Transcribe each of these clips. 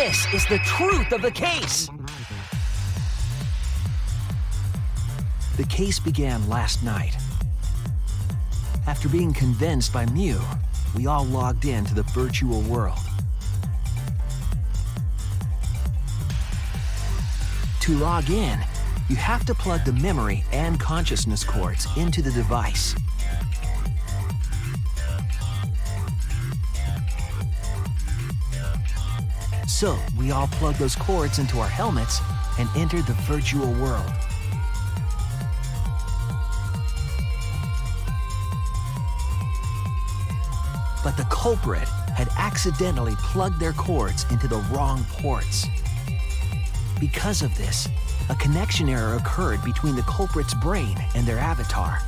This is the truth of the case. The case began last night. After being convinced by Mew, we all logged in to the virtual world. To log in, you have to plug the memory and consciousness cords into the device. So, we all plugged those cords into our helmets and entered the virtual world. But the culprit had accidentally plugged their cords into the wrong ports. Because of this, a connection error occurred between the culprit's brain and their avatar.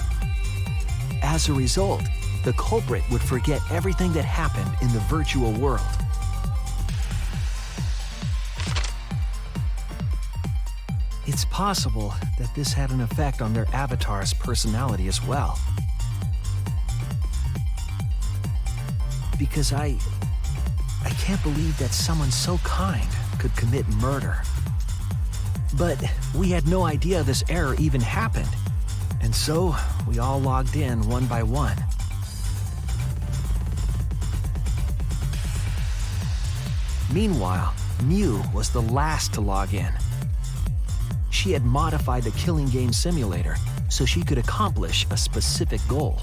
As a result, the culprit would forget everything that happened in the virtual world. It's possible that this had an effect on their avatar's personality as well. Because I can't believe that someone so kind could commit murder. But we had no idea this error even happened, and so we all logged in one by one. Meanwhile, Mew was the last to log in. She had modified the killing game simulator so she could accomplish a specific goal.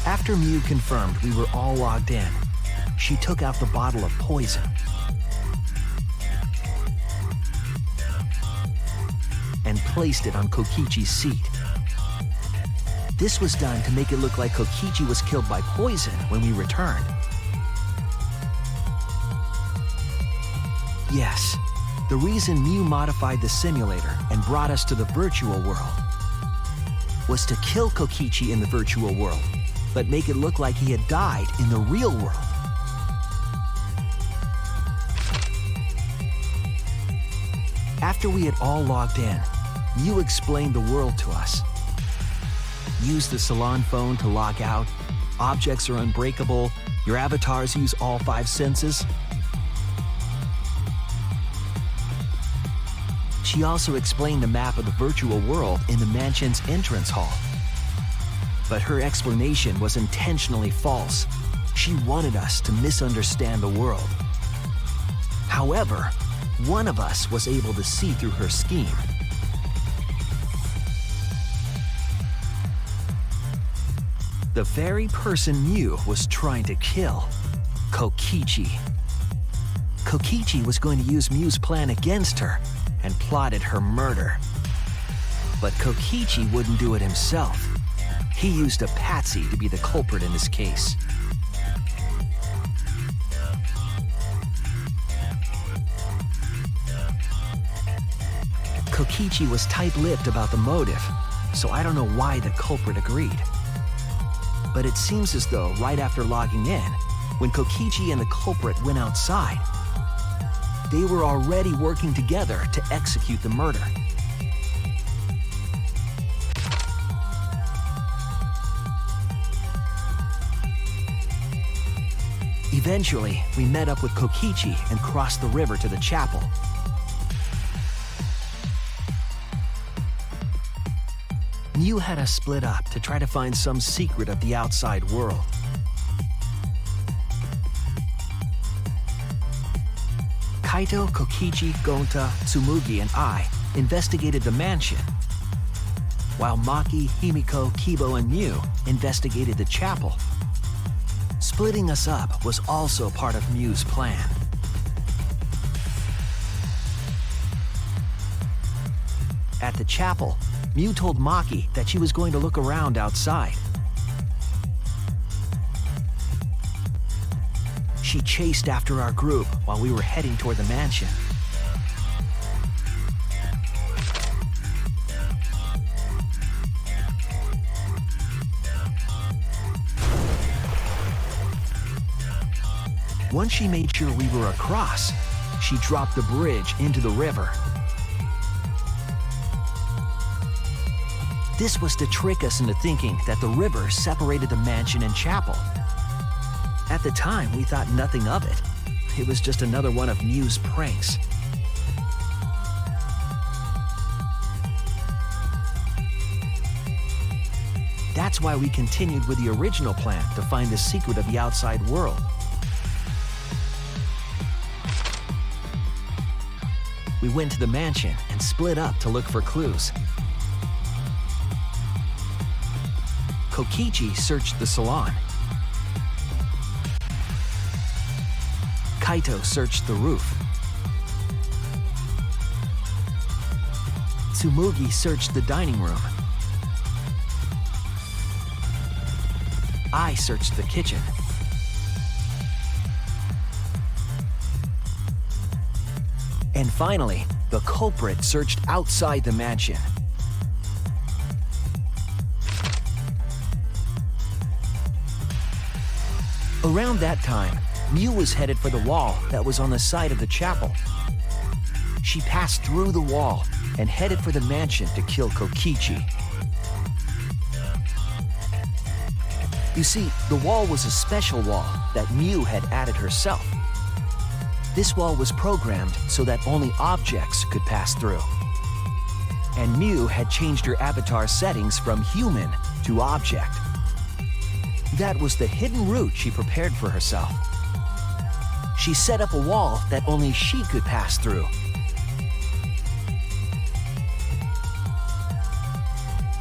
After Mew confirmed we were all logged in, she took out the bottle of poison. And placed it on Kokichi's seat. This was done to make it look like Kokichi was killed by poison when we returned. Yes, the reason Mew modified the simulator and brought us to the virtual world was to kill Kokichi in the virtual world, but make it look like he had died in the real world. After we had all logged in, Mew explained the world to us. Use the salon phone to log out, objects are unbreakable, your avatars use all 5 senses. She also explained the map of the virtual world in the mansion's entrance hall. But her explanation was intentionally false. She wanted us to misunderstand the world. However, one of us was able to see through her scheme. The very person Mew was trying to kill, Kokichi. Kokichi was going to use Mew's plan against her and plotted her murder. But Kokichi wouldn't do it himself. He used a patsy to be the culprit in this case. Kokichi was tight-lipped about the motive, so I don't know why the culprit agreed. But it seems as though right after logging in, when Kokichi and the culprit went outside, they were already working together to execute the murder. Eventually, we met up with Kokichi and crossed the river to the chapel. Mew had us split up to try to find some secret of the outside world. Kaito, Kokichi, Gonta, Tsumugi, and I investigated the mansion, while Maki, Himiko, Kibo, and Mew investigated the chapel. Splitting us up was also part of Mew's plan. At the chapel, Mew told Maki that she was going to look around outside. She chased after our group while we were heading toward the mansion. Once she made sure we were across, she dropped the bridge into the river. This was to trick us into thinking that the river separated the mansion and chapel. At the time, we thought nothing of it. It was just another one of Mew's pranks. That's why we continued with the original plan to find the secret of the outside world. We went to the mansion and split up to look for clues. Kokichi searched the salon. Kaito searched the roof. Tsumugi searched the dining room. I searched the kitchen. And finally, the culprit searched outside the mansion. Around that time, Mew was headed for the wall that was on the side of the chapel. She passed through the wall and headed for the mansion to kill Kokichi. You see, the wall was a special wall that Mew had added herself. This wall was programmed so that only objects could pass through. And Mew had changed her avatar settings from human to object. That was the hidden route she prepared for herself. She set up a wall that only she could pass through.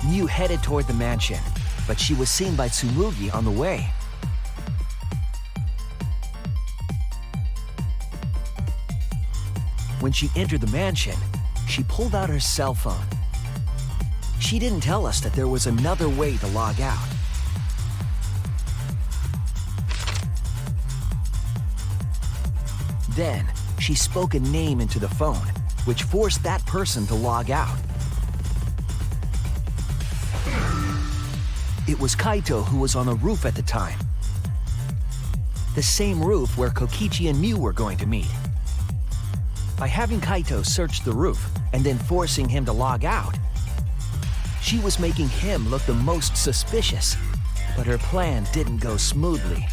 Mew headed toward the mansion, but she was seen by Tsumugi on the way. When she entered the mansion, she pulled out her cell phone. She didn't tell us that there was another way to log out. Then, she spoke a name into the phone, which forced that person to log out. It was Kaito who was on the roof at the time. The same roof where Kokichi and Mew were going to meet. By having Kaito search the roof and then forcing him to log out, she was making him look the most suspicious, but her plan didn't go smoothly.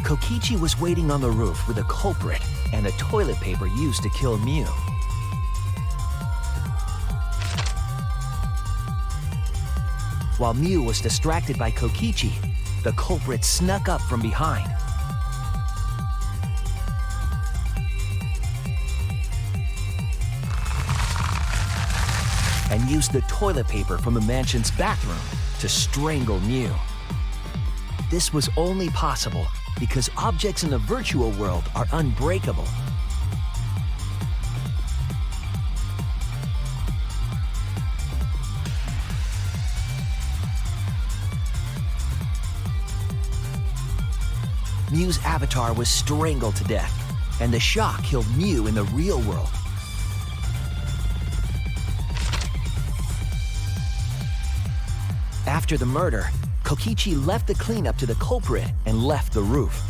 Kokichi was waiting on the roof with a culprit and the toilet paper used to kill Mew. While Mew was distracted by Kokichi, the culprit snuck up from behind. And used the toilet paper from the mansion's bathroom to strangle Mew. This was only possible because objects in the virtual world are unbreakable. Mew's avatar was strangled to death, and the shock killed Mew in the real world. After the murder, Kokichi left the cleanup to the culprit and left the roof.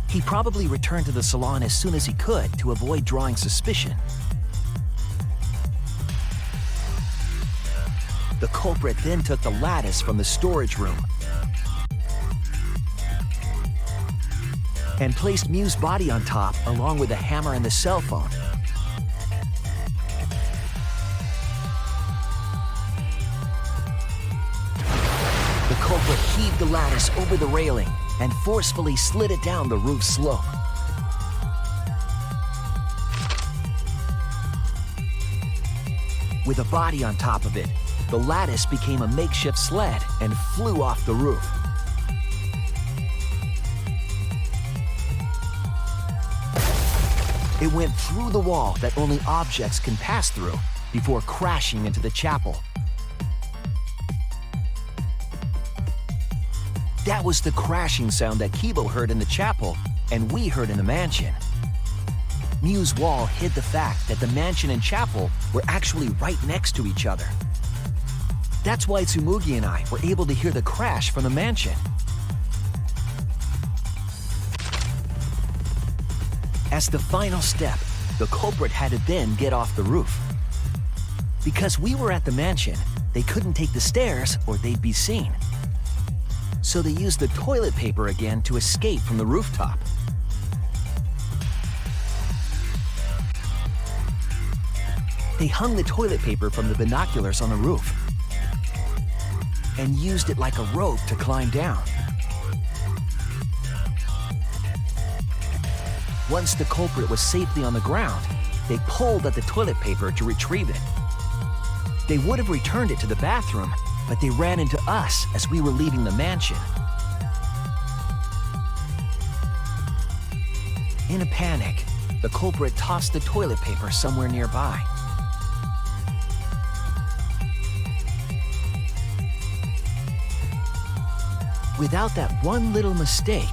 He probably returned to the salon as soon as he could to avoid drawing suspicion. The culprit then took the lattice from the storage room and placed Mew's body on top along with the hammer and the cell phone. The culprit heaved the lattice over the railing and forcefully slid it down the roof slope. With a body on top of it, the lattice became a makeshift sled and flew off the roof. It went through the wall that only objects can pass through before crashing into the chapel. That was the crashing sound that Kibo heard in the chapel and we heard in the mansion. Mew's wall hid the fact that the mansion and chapel were actually right next to each other. That's why Tsumugi and I were able to hear the crash from the mansion. As the final step, the culprit had to then get off the roof. Because we were at the mansion, they couldn't take the stairs or they'd be seen. So they used the toilet paper again to escape from the rooftop. They hung the toilet paper from the binoculars on the roof and used it like a rope to climb down. Once the culprit was safely on the ground, they pulled at the toilet paper to retrieve it. They would have returned it to the bathroom, but they ran into us as we were leaving the mansion. In a panic, the culprit tossed the toilet paper somewhere nearby. Without that one little mistake,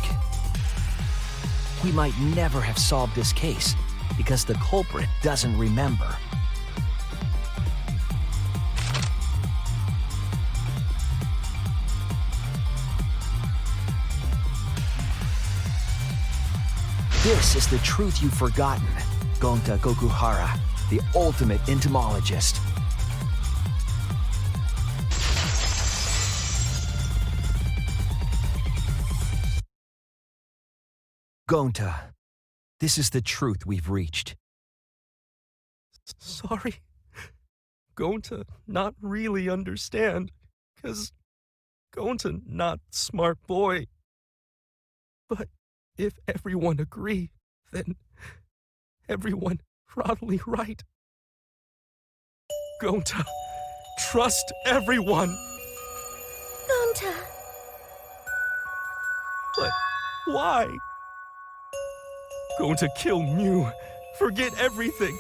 we might never have solved this case because the culprit doesn't remember. This is the truth you've forgotten, Gonta Gokuhara, the ultimate entomologist. Gonta, this is the truth we've reached. Sorry. Gonta not really understand, 'cause Gonta not smart boy. But if everyone agree, then everyone probably right. Gonta, trust everyone. Gonta. But why? Going to kill Mew, forget everything.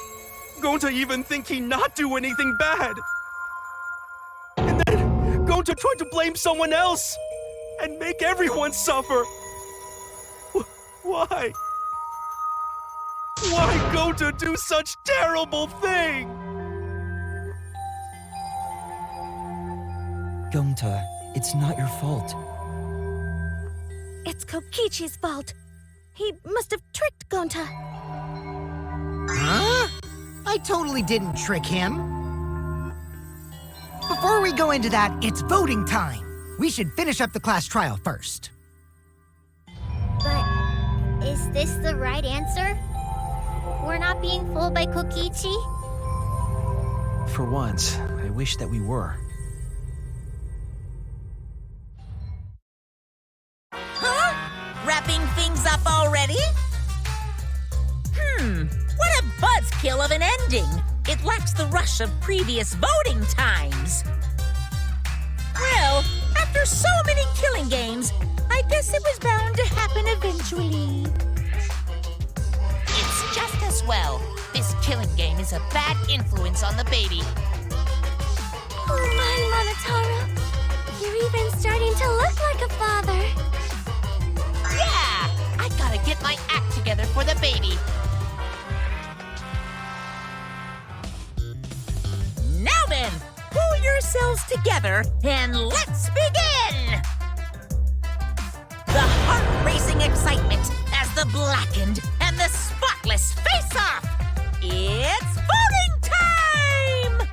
Going to even think he not do anything bad. And then going to try to blame someone else and make everyone suffer. Why? Why go to do such terrible thing? Gonta, it's not your fault. It's Kokichi's fault. He must have tricked Gonta. Huh? I totally didn't trick him. Before we go into that, it's voting time. We should finish up the class trial first. But is this the right answer? We're not being fooled by Kokichi? For once, I wish that we were. Wrapping things up already? What a buzzkill of an ending! It lacks the rush of previous voting times. Well, after so many killing games, I guess it was bound to happen eventually. It's just as well. This killing game is a bad influence on the baby. Oh my, Monotaro. You're even starting to look like a father. Yeah! I gotta get my act together for the baby. Now then, pull yourselves together and let's begin! The heart-racing excitement as the blackened and the spotless face off! It's voting time!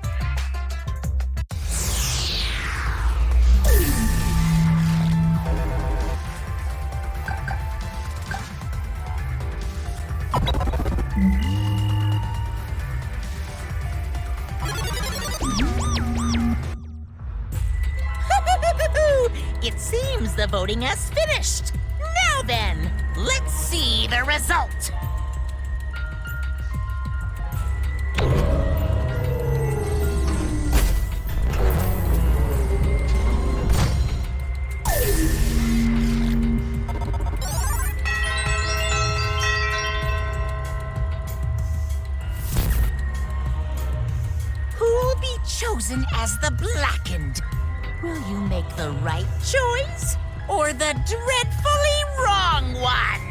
It seems the voting has finished. Now then, let's see the result. Who'll be chosen as the blackened? Will you make the right choice or the dreadfully wrong one?